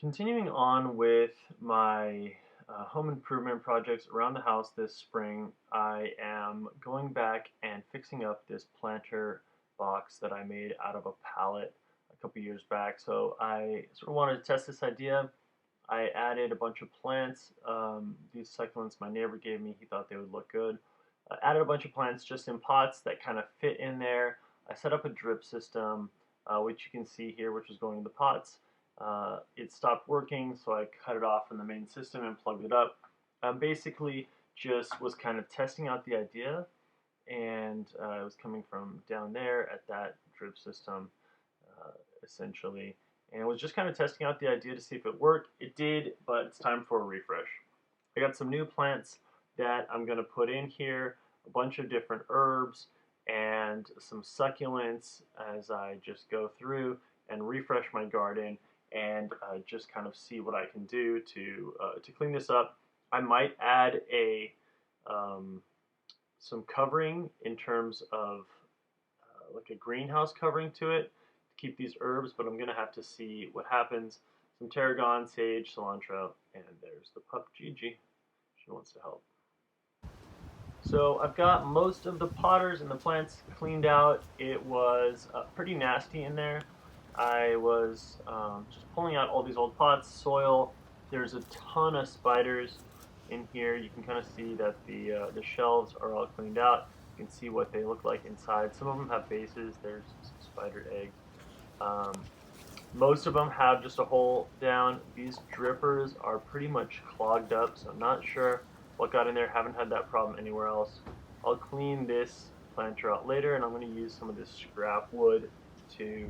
Continuing on with my home improvement projects around the house this spring, I am going back and fixing up this planter box that I made out of a pallet a couple years back. So I sort of wanted to test this idea. I added a bunch of plants. These succulents my neighbor gave me, he thought they would look good. I added a bunch of plants just in pots that kind of fit in there. I set up a drip system, which you can see here, which is going in the pots. It stopped working, so I cut it off from the main system and plugged it up. Basically, just was kind of testing out the idea, and it was coming from down there at that drip system, essentially, and was just kind of testing out the idea to see if it worked. It did, but it's time for a refresh. I got some new plants that I'm going to put in here, a bunch of different herbs and some succulents as I just go through and refresh my garden and just kind of see what I can do to clean this up. I might add some covering in terms of like a greenhouse covering to it to keep these herbs, but I'm gonna have to see what happens. Some tarragon, sage, cilantro, and there's the pup Gigi. She wants to help. So I've got most of the potters and the plants cleaned out. It was pretty nasty in there. I was just pulling out all these old pots, soil. There's a ton of spiders in here. You can kind of see that the shelves are all cleaned out. You can see what they look like inside. Some of them have bases. There's some spider eggs. Most of them have just a hole down. These drippers are pretty much clogged up, so I'm not sure what got in there. Haven't had that problem anywhere else. I'll clean this planter out later, and I'm going to use some of this scrap wood to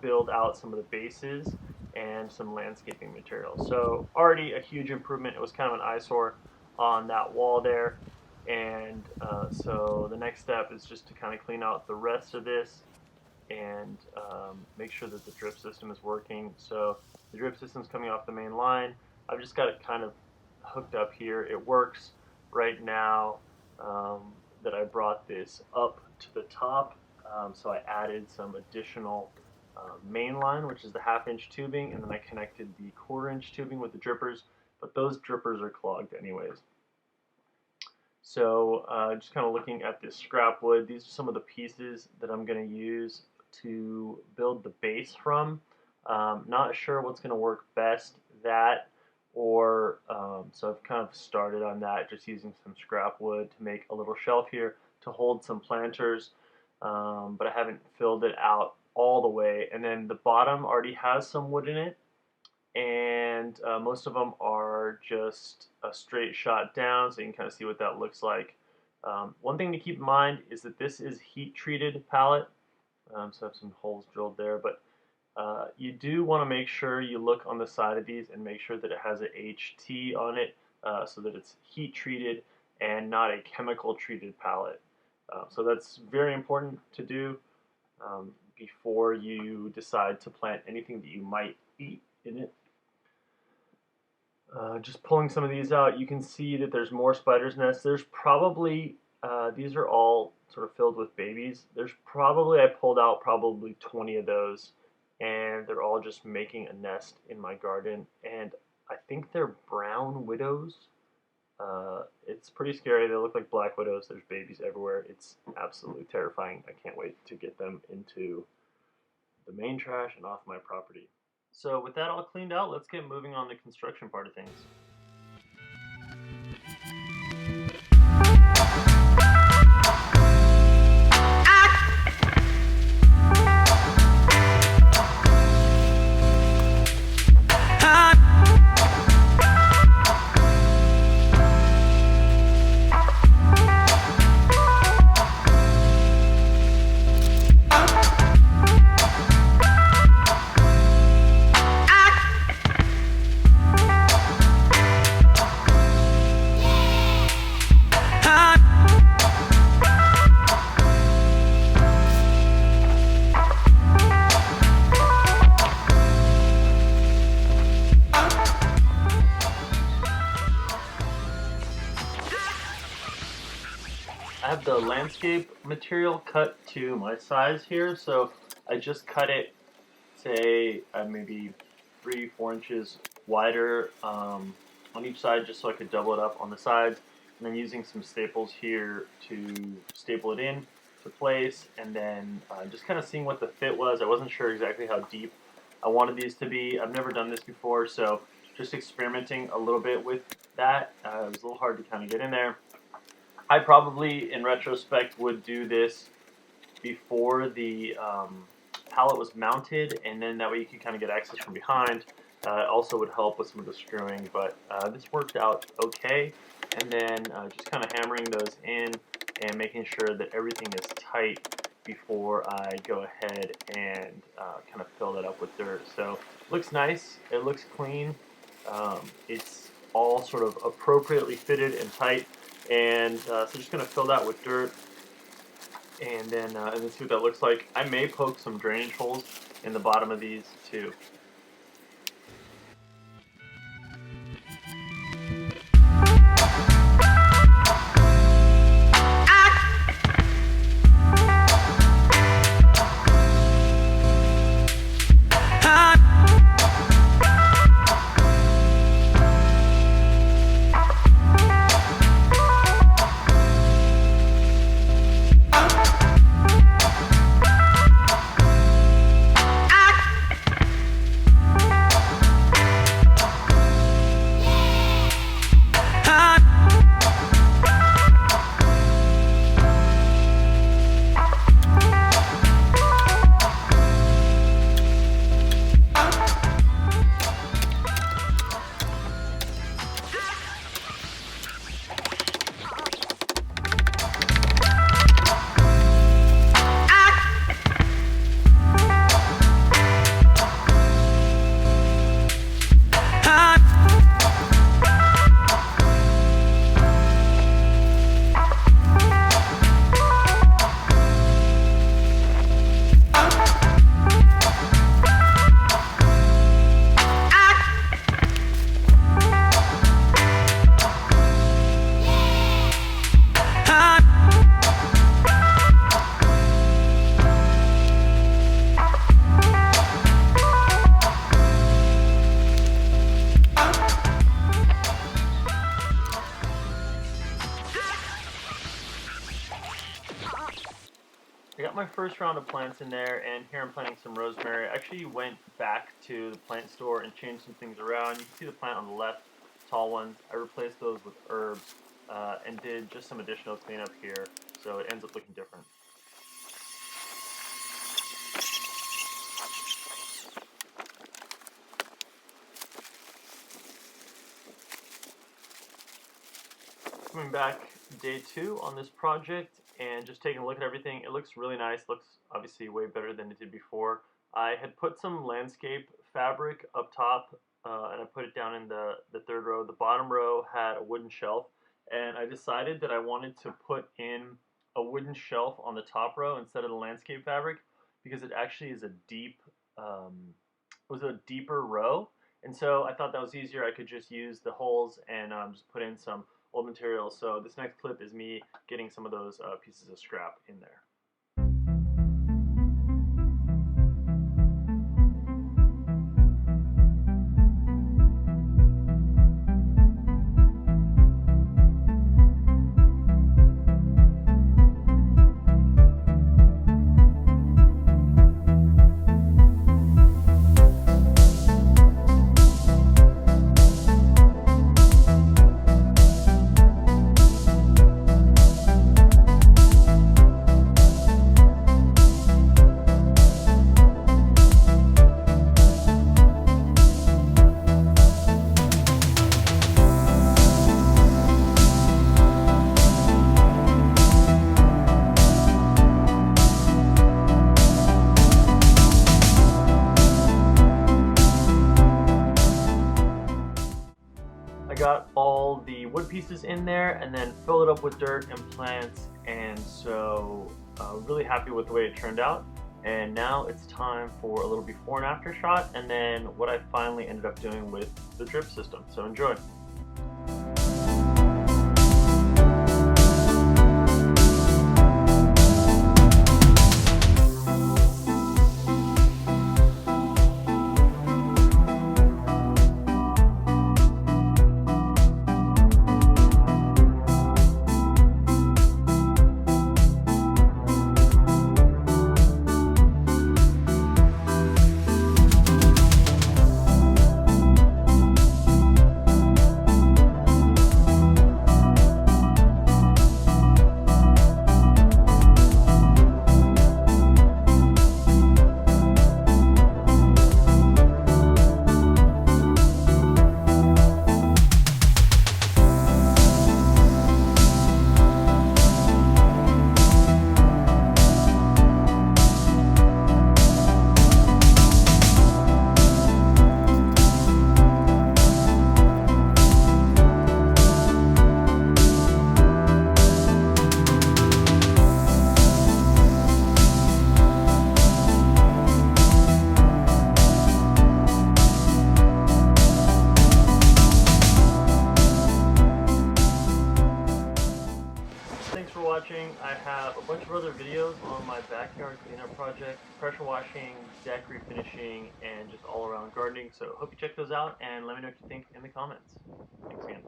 build out some of the bases and some landscaping material. So already a huge improvement. It was kind of an eyesore on that wall there, and so the next step is just to kind of clean out the rest of this and make sure that the drip system is working. So the drip system is coming off the main line. I've just got it kind of hooked up here. It works right now that I brought this up to the top. So I added some additional main line, which is the 1/2-inch tubing, and then I connected the 1/4-inch tubing with the drippers, but those drippers are clogged anyways. So just kind of looking at this scrap wood, these are some of the pieces that I'm going to use to build the base from. Not sure what's going to work best, that or so I've kind of started on that, just using some scrap wood to make a little shelf here to hold some planters. But I haven't filled it out all the way. And then the bottom already has some wood in it, and most of them are just a straight shot down, so you can kind of see what that looks like. One thing to keep in mind is that this is heat treated pallet, so I have some holes drilled there, but you do want to make sure you look on the side of these and make sure that it has a HT on it, so that it's heat treated and not a chemical treated pallet. So that's very important to do before you decide to plant anything that you might eat in it. Just pulling some of these out, you can see that there's more spiders' nests. There's probably, these are all sort of filled with babies. I pulled out probably 20 of those, and they're all just making a nest in my garden. And I think they're brown widows. It's pretty scary. They look like black widows. There's babies everywhere. It's absolutely terrifying. I can't wait to get them into the main trash and off my property. So with that all cleaned out, let's get moving on the construction part of things. I have the landscape material cut to my size here, so I just cut it, say, maybe 3-4 inches wider on each side, just so I could double it up on the sides, and then using some staples here to staple it in to place, and then just kind of seeing what the fit was. I wasn't sure exactly how deep I wanted these to be. I've never done this before, so just experimenting a little bit with that. It was a little hard to kind of get in there. I probably, in retrospect, would do this before the pallet was mounted, and then that way you could kind of get access from behind. Also would help with some of the screwing, but this worked out okay. And then just kind of hammering those in and making sure that everything is tight before I go ahead and kind of fill that up with dirt. So it looks nice, it looks clean, it's all sort of appropriately fitted and tight, and so just going to fill that with dirt and then see what that looks like. I may poke some drainage holes in the bottom of these too. I got my first round of plants in there, and here I'm planting some rosemary. I actually went back to the plant store and changed some things around. You can see the plant on the left, tall ones. I replaced those with herbs and did just some additional cleanup here, so it ends up looking different. Coming back day 2 on this project and just taking a look at everything. It looks really nice, looks obviously way better than it did before. I had put some landscape fabric up top and I put it down in the third row. The bottom row had a wooden shelf, and I decided that I wanted to put in a wooden shelf on the top row instead of the landscape fabric, because it actually is a deeper row, and so I thought that was easier. I could just use the holes and just put in some old materials. So this next clip is me getting some of those pieces of scrap in there. Got all the wood pieces in there and then filled it up with dirt and plants, and so really happy with the way it turned out. And now it's time for a little before and after shot, and then what I finally ended up doing with the drip system. So enjoy. watching. I have a bunch of other videos on my backyard cleanup project, pressure washing, deck refinishing, and just all around gardening. So hope you check those out and let me know what you think in the comments. Thanks again.